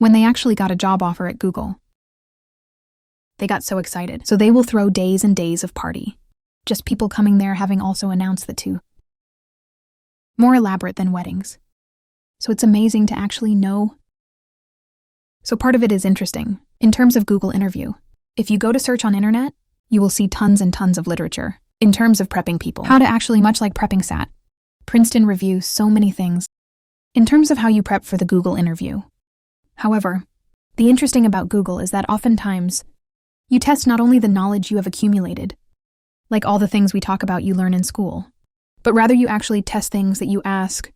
when they actually got a job offer at Google. They got so excited, so they will throw days and days of party. Just people coming there having also announced the two. More elaborate than weddings. So it's amazing to actually know. So part of it is interesting. In terms of Google interview, if you go to search on internet, you will see tons and tons of literature. In terms of prepping people, how to actually, much like prepping SAT, Princeton review, so many things. In terms of how you prep for the Google interview. However, the interesting about Google is that oftentimes, you test not only the knowledge you have accumulated, like all the things we talk about you learn in school, but rather you actually test things that you ask,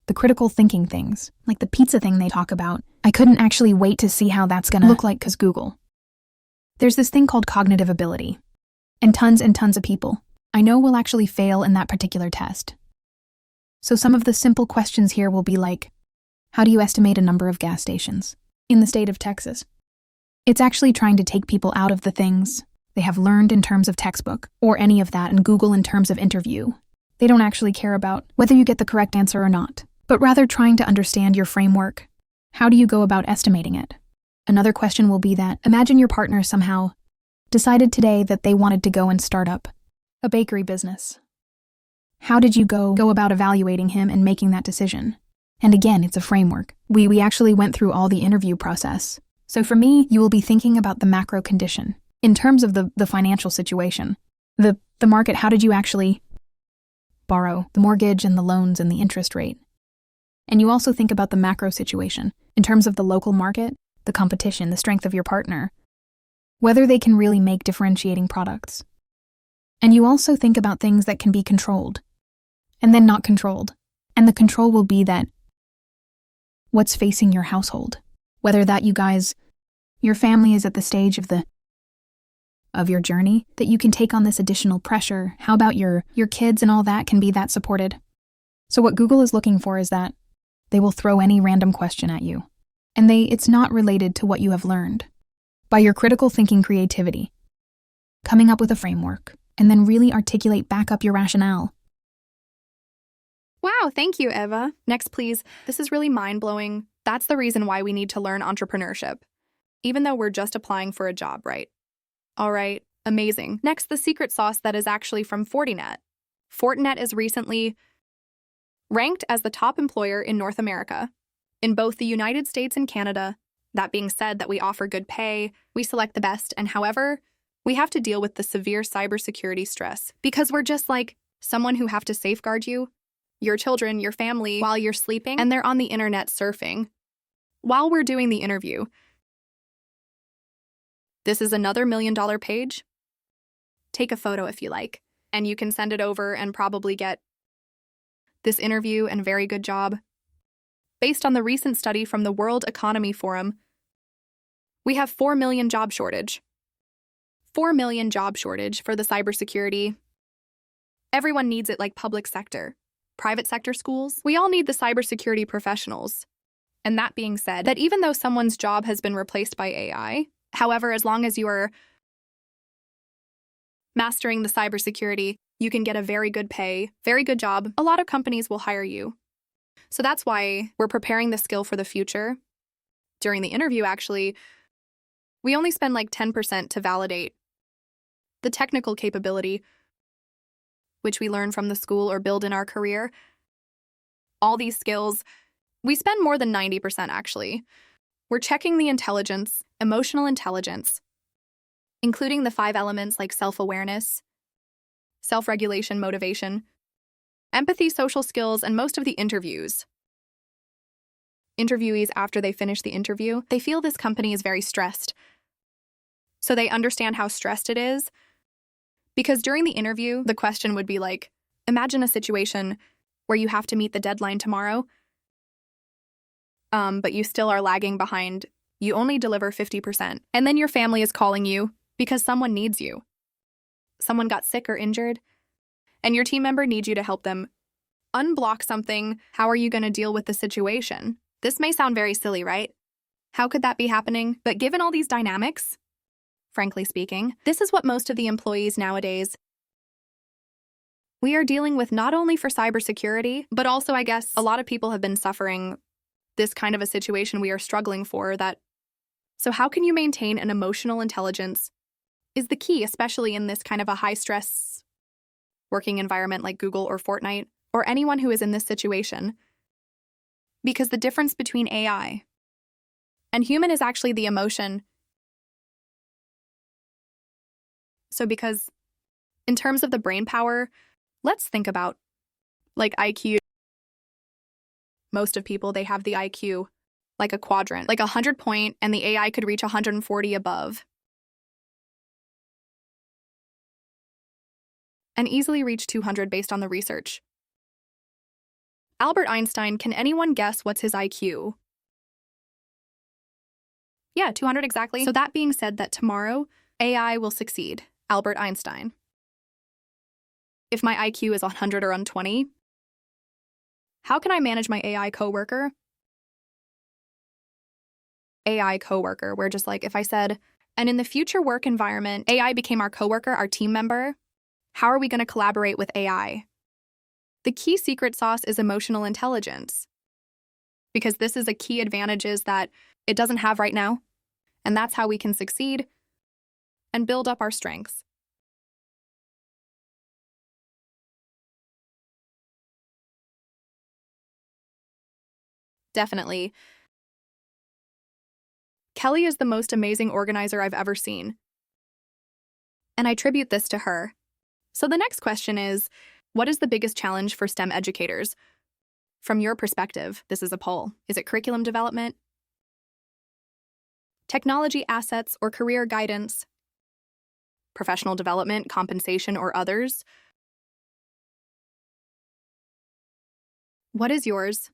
the critical thinking things, like the pizza thing they talk about. I couldn't actually wait to see how that's gonna look like because Google. There's this thing called cognitive ability, and tons of people I know will actually fail in that particular test. So some of the simple questions here will be like, how do you estimate a number of gas stations in the state of Texas? It's actually trying to take people out of the things they have learned in terms of textbook or any of that, and Google in terms of interview. They don't actually care about whether you get the correct answer or not, but rather trying to understand your framework. How do you go about estimating it? Another question will be that, imagine your partner somehow decided today that they wanted to go and start up a bakery business. How did you go about evaluating him and making that decision? And again, it's a framework. We actually went through all the interview process. So for me, you will be thinking about the macro condition. In terms of the financial situation, the market, how did you actually borrow, the mortgage and the loans and the interest rate? And you also think about the macro situation, in terms of the local market, the competition, the strength of your partner, whether they can really make differentiating products. And you also think about things that can be controlled, and then not controlled. And the control will be that what's facing your household, whether that you guys, your family is at the stage of your journey, that you can take on this additional pressure. How about your kids and all that can be that supported? So what Google is looking for is that they will throw any random question at you. And it's not related to what you have learned. By your critical thinking creativity, coming up with a framework, and then really articulate back up your rationale. Wow, thank you, Eva. Next, please. This is really mind-blowing. That's the reason why we need to learn entrepreneurship, even though we're just applying for a job, right? All right, amazing. Next, the secret sauce that is actually from Fortinet. Fortinet is recently ranked as the top employer in North America, in both the United States and Canada. That being said, that we offer good pay, we select the best, and however, we have to deal with the severe cybersecurity stress because we're just like someone who have to safeguard you, your children, your family, while you're sleeping, and they're on the internet surfing while we're doing the interview. This is another $1 million page. Take a photo if you like, and you can send it over and probably get this interview and very good job. Based on the recent study from the World Economy Forum, we have 4 million job shortage. 4 million job shortage for the cybersecurity. Everyone needs it, like public sector, private sector schools. We all need the cybersecurity professionals. And that being said, that even though someone's job has been replaced by AI, however, as long as you are mastering the cybersecurity, you can get a very good pay, very good job. A lot of companies will hire you. So that's why we're preparing the skill for the future. During the interview, actually, we only spend like 10% to validate the technical capability, which we learn from the school or build in our career. All these skills, we spend more than 90% actually. We're checking the intelligence, emotional intelligence, including the 5 elements like self-awareness, self-regulation, motivation, empathy, social skills, and most of the interviews. Interviewees, after they finish the interview, they feel this company is very stressed. So they understand how stressed it is. Because during the interview, the question would be like, imagine a situation where you have to meet the deadline tomorrow, but you still are lagging behind. You only deliver 50%. And then your family is calling you because someone needs you. Someone got sick or injured, and your team member needs you to help them unblock something. How are you going to deal with the situation? This may sound very silly, right? How could that be happening? But given all these dynamics, frankly speaking, this is what most of the employees nowadays we are dealing with, not only for cybersecurity, but also, I guess, a lot of people have been suffering this kind of a situation we are struggling for that. So how can you maintain an emotional intelligence is the key, especially in this kind of a high-stress working environment like Google or Fortinet, or anyone who is in this situation. Because the difference between AI and human is actually the emotion. So because in terms of the brain power, let's think about like IQ. Most of people, they have the IQ like a quadrant, like 100 point, and the AI could reach 140 above. And easily reach 200 based on the research. Albert Einstein, can anyone guess what's his IQ? Yeah, 200 exactly. So that being said, that tomorrow, AI will succeed Albert Einstein. If my IQ is 100 or 120, how can I manage my AI coworker? AI coworker, where just like if I said, and in the future work environment, AI became our coworker, our team member, how are we going to collaborate with AI? The key secret sauce is emotional intelligence, because this is a key advantages that it doesn't have right now, and that's how we can succeed and build up our strengths. Definitely. Kelly is the most amazing organizer I've ever seen, and I attribute this to her. So the next question is, what is the biggest challenge for STEM educators? From your perspective, this is a poll. Is it curriculum development, technology assets or career guidance, professional development, compensation, or others? What is yours?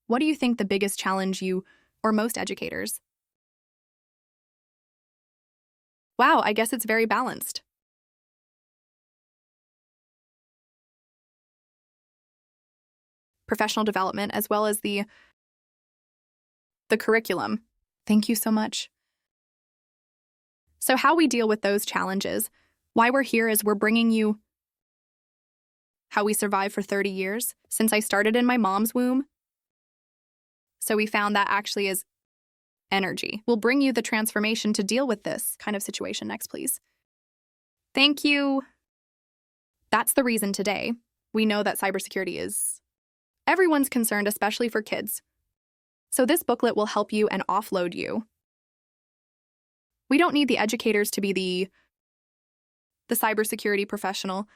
What do you think the biggest challenge you or most educators? Wow, I guess it's very balanced. Professional development as well as the curriculum. Thank you so much. So how we deal with those challenges, why we're here is we're bringing you how we survived for 30 years since I started in my mom's womb. So we found that actually is energy. We'll bring you the transformation to deal with this kind of situation. Next, please. Thank you. That's the reason today. We know that cybersecurity is everyone's concerned, especially for kids. So this booklet will help you and offload you. We don't need the educators to be the cybersecurity professional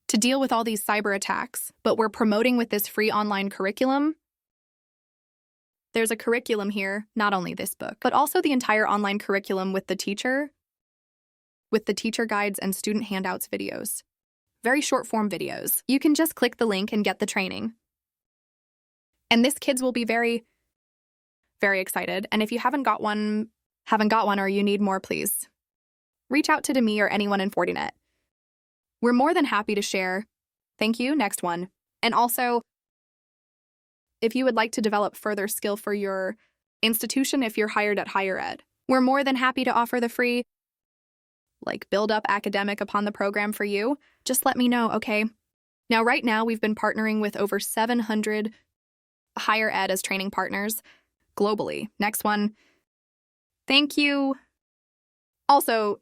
to deal with all these cyber attacks, but we're promoting with this free online curriculum. There's a curriculum here, not only this book, but also the entire online curriculum with the teacher guides and student handouts videos. Very short form videos. You can just click the link and get the training. And this kids will be very, very excited. And if you haven't got one or you need more, please reach out to me or anyone in Fortinet. We're more than happy to share. Thank you. Next one. And also, if you would like to develop further skill for your institution, if you're hired at higher ed, we're more than happy to offer the free, build up academic upon the program for you. Just let me know, okay? Now, right now, we've been partnering with over 700 higher ed as training partners globally. Next one. Thank you. Also,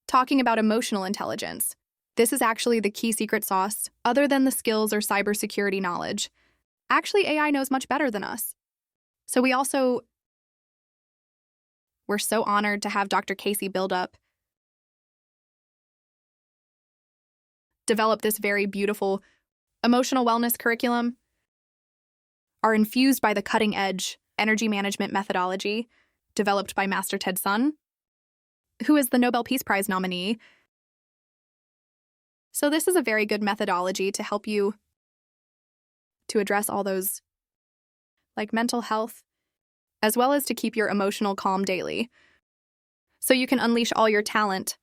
talking about emotional intelligence. This is actually the key secret sauce, other than the skills or cybersecurity knowledge. Actually, AI knows much better than us. So we're so honored to have Dr. Casey develop this very beautiful emotional wellness curriculum, are infused by the cutting-edge energy management methodology developed by Master Ted Sun, who is the Nobel Peace Prize nominee. So this is a very good methodology to help you to address all those mental health, as well as to keep your emotional calm daily. So you can unleash all your talent,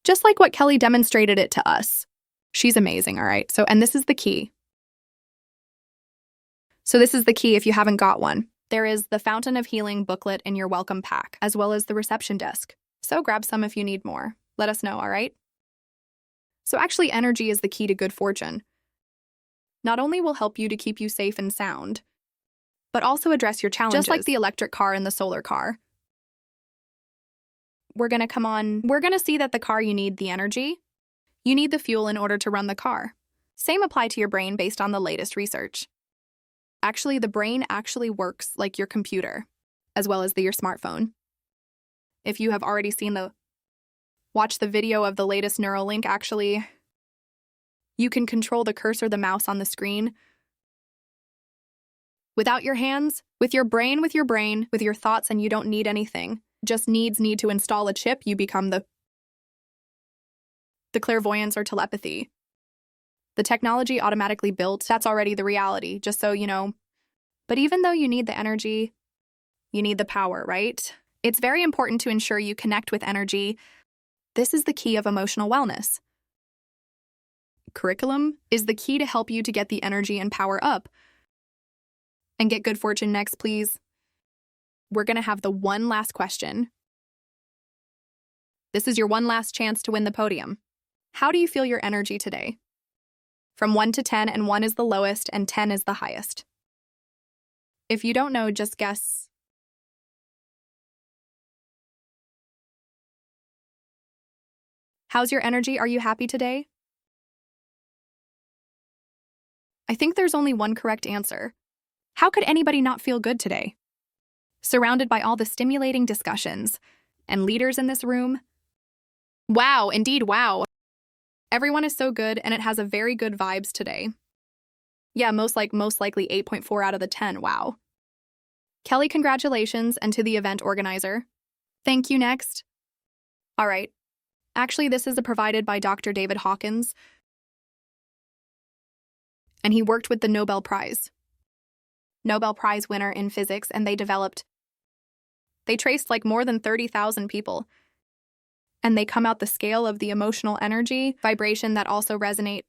just like what Kelly demonstrated it to us. She's amazing, all right? And this is the key. So this is the key if you haven't got one. There is the Fountain of Healing booklet in your welcome pack, as well as the reception desk. So grab some if you need more. Let us know, all right? So actually, energy is the key to good fortune. Not only will help you to keep you safe and sound, but also address your challenges. Just like the electric car and the solar car. We're going to see that the car, you need the energy. You need the fuel in order to run the car. Same apply to your brain based on the latest research. Actually, the brain actually works like your computer, as well as your smartphone. If you have already watch the video of the latest Neuralink, actually, you can control the cursor, the mouse on the screen. Without your hands, with your brain, with your thoughts, and you don't need anything. Just need to install a chip, you become the clairvoyance or telepathy. The technology automatically built, that's already the reality, just so you know. But even though you need the energy, you need the power, right? It's very important to ensure you connect with energy. This is the key of emotional wellness. Curriculum is the key to help you to get the energy and power up. And get good fortune next, please. We're going to have the one last question. This is your one last chance to win the podium. How do you feel your energy today? From 1 to 10, and 1 is the lowest and 10 is the highest. If you don't know, just guess. How's your energy? Are you happy today? I think there's only one correct answer. How could anybody not feel good today? Surrounded by all the stimulating discussions and leaders in this room. Wow, indeed, wow. Everyone is so good, and it has a very good vibes today. Yeah, most likely 8.4 out of the 10, wow. Kelly, congratulations, and to the event organizer. Thank you, next. All right. Actually, this is provided by Dr. David Hawkins, and he worked with the Nobel Prize winner in physics, and they traced more than 30,000 people. And they come out the scale of the emotional energy, vibration that also resonate.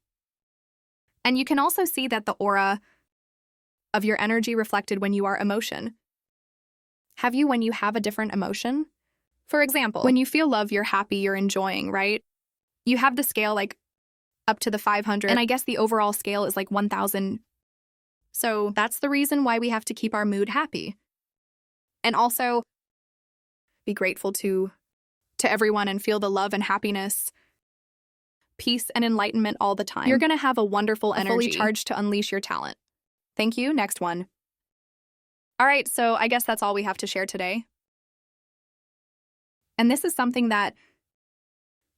And you can also see that the aura of your energy reflected when you are emotion. Have you when you have a different emotion? For example, when you feel love, you're happy, you're enjoying, right? You have the scale up to the 500, and I guess the overall scale is 1,000. So that's the reason why we have to keep our mood happy. And also be grateful to everyone and feel the love and happiness, peace and enlightenment all the time. You're going to have a wonderful energy, fully charged to unleash your talent. Thank you. Next one. All right, so I guess that's all we have to share today. And this is something that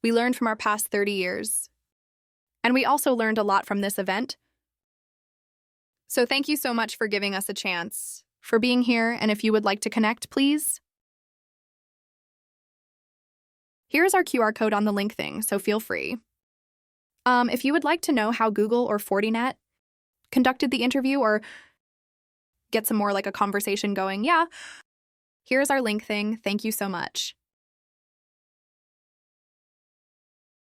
we learned from our past 30 years. And we also learned a lot from this event. So thank you so much for giving us a chance, for being here, and if you would like to connect, please. Here's our QR code on the link thing, so feel free. If you would like to know how Google or Fortinet conducted the interview or get some more a conversation going, yeah, here's our link thing. Thank you so much.